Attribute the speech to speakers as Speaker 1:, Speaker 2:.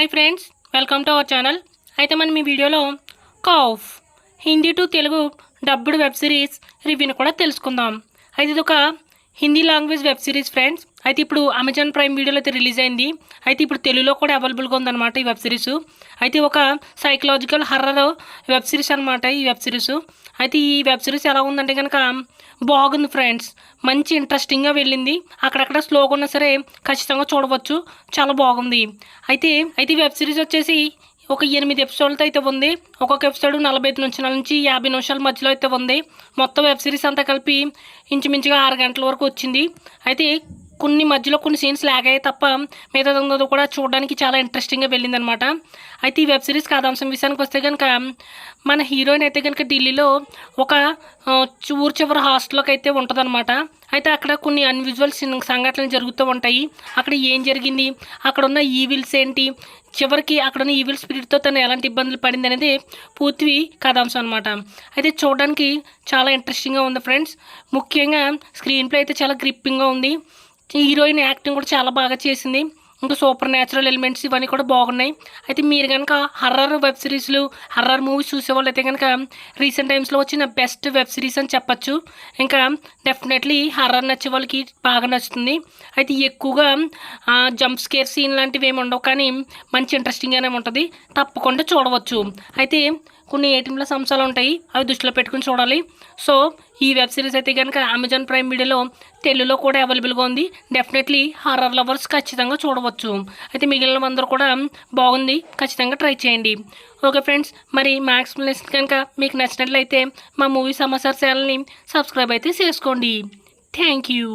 Speaker 1: Hi friends, welcome to our channel. అయితే మనం ఈ వీడియోలో Khauf Hindi to Telugu dubbed web series రివ్యూని కూడా తెలుసుకుందాం. అయితే ఇది ఒక Hindi language web series friends. అయితే ఇప్పుడు అమెజాన్ ప్రైమ్ వీడియోలో అయితే రిలీజ్ అయింది. అయితే ఇప్పుడు తెలుగులో కూడా అవైలబుల్గా ఉందన్నమాట ఈ వెబ్ సిరీస్. అయితే ఒక సైకలాజికల్ హర్రర్ వెబ్ సిరీస్ అనమాట ఈ వెబ్ సిరీస్. అయితే ఈ వెబ్ సిరీస్ ఎలా ఉందంటే కనుక బాగుంది ఫ్రెండ్స్. మంచి ఇంట్రెస్టింగ్గా వెళ్ళింది. అక్కడక్కడ స్లోగా ఉన్నా సరే ఖచ్చితంగా చూడవచ్చు, చాలా బాగుంది. అయితే ఈ వెబ్ సిరీస్ వచ్చేసి ఒక 8 ఎపిసోడ్లతో అయితే ఉంది. ఒక్కొక్క ఎపిసోడ్ 45 నిమిషాల నుంచి 50 నిమిషాల మధ్యలో అయితే ఉంది. మొత్తం వెబ్ సిరీస్ అంతా కలిపి ఇంచుమించుగా 6 గంటల వరకు వచ్చింది. అయితే మధ్యలో కొన్ని సీన్స్ లాగ్ అయ్యాయి తప్ప మిగతాదంతా కూడా చూడడానికి చాలా ఇంట్రెస్టింగ్గా వెళ్ళిందనమాట. అయితే ఈ వెబ్ సిరీస్ కథాంశం విషయానికి వస్తే కనుక మన హీరోయిన్ అయితే కనుక ఢిల్లీలో ఒక ఊరు చివరి హాస్టల్లోకి అయితే ఉంటుందన్నమాట. అయితే అక్కడ కొన్ని అన్యూజువల్ సంఘటనలు జరుగుతూ ఉంటాయి. అక్కడ ఏం జరిగింది, అక్కడ ఉన్న ఈవిల్స్ ఏంటి, చివరికి అక్కడ ఉన్న ఈవిల్ స్పిరిట్తో తను ఎలాంటి ఇబ్బందులు పడింది అనేది పూర్తి కథాంశం అనమాట. అయితే చూడడానికి చాలా ఇంట్రెస్టింగ్గా ఉంది ఫ్రెండ్స్. ముఖ్యంగా స్క్రీన్ ప్లే అయితే చాలా గ్రిప్పింగ్గా ఉంది. హీరోయిన్ యాక్టింగ్ కూడా చాలా బాగా చేసింది. ఇంకా సూపర్ న్యాచురల్ ఎలిమెంట్స్ ఇవన్నీ కూడా బాగున్నాయి. అయితే మీరు కనుక హర్రర్ వెబ్ సిరీస్లు, హర్రర్ మూవీస్ చూసేవాళ్ళు అయితే కనుక రీసెంట్ టైమ్స్లో వచ్చిన బెస్ట్ వెబ్ సిరీస్ అని చెప్పచ్చు. ఇంకా డెఫినెట్లీ హర్రర్ నచ్చే వాళ్ళకి బాగా నచ్చుతుంది. అయితే ఎక్కువగా జంప్ స్కేర్ సీన్ లాంటివి ఏమి ఉండవు, కానీ మంచి ఇంట్రెస్టింగ్గానే ఉంటుంది, తప్పకుండా చూడవచ్చు. అయితే కొన్ని 18+ అంశాలు ఉంటాయి, అవి దృష్టిలో పెట్టుకుని చూడాలి. సో ఈ వెబ్ సిరీస్ అయితే కనుక అమెజాన్ ప్రైమ్ వీడియోలో తెలుగులో కూడా అవైలబుల్గా ఉంది. డెఫినెట్లీ హారర్ లవర్స్ ఖచ్చితంగా చూడవచ్చు. అయితే మిగిలిన అందరూ కూడా బాగుంది, ఖచ్చితంగా ట్రై చేయండి. ఓకే ఫ్రెండ్స్, మరి మా ఎక్స్ప్లెనేషన్ కనుక మీకు నచ్చినట్లయితే మా మూవీ సమాచార ఛానల్ని సబ్స్క్రైబ్ అయితే చేసుకోండి. Thank you.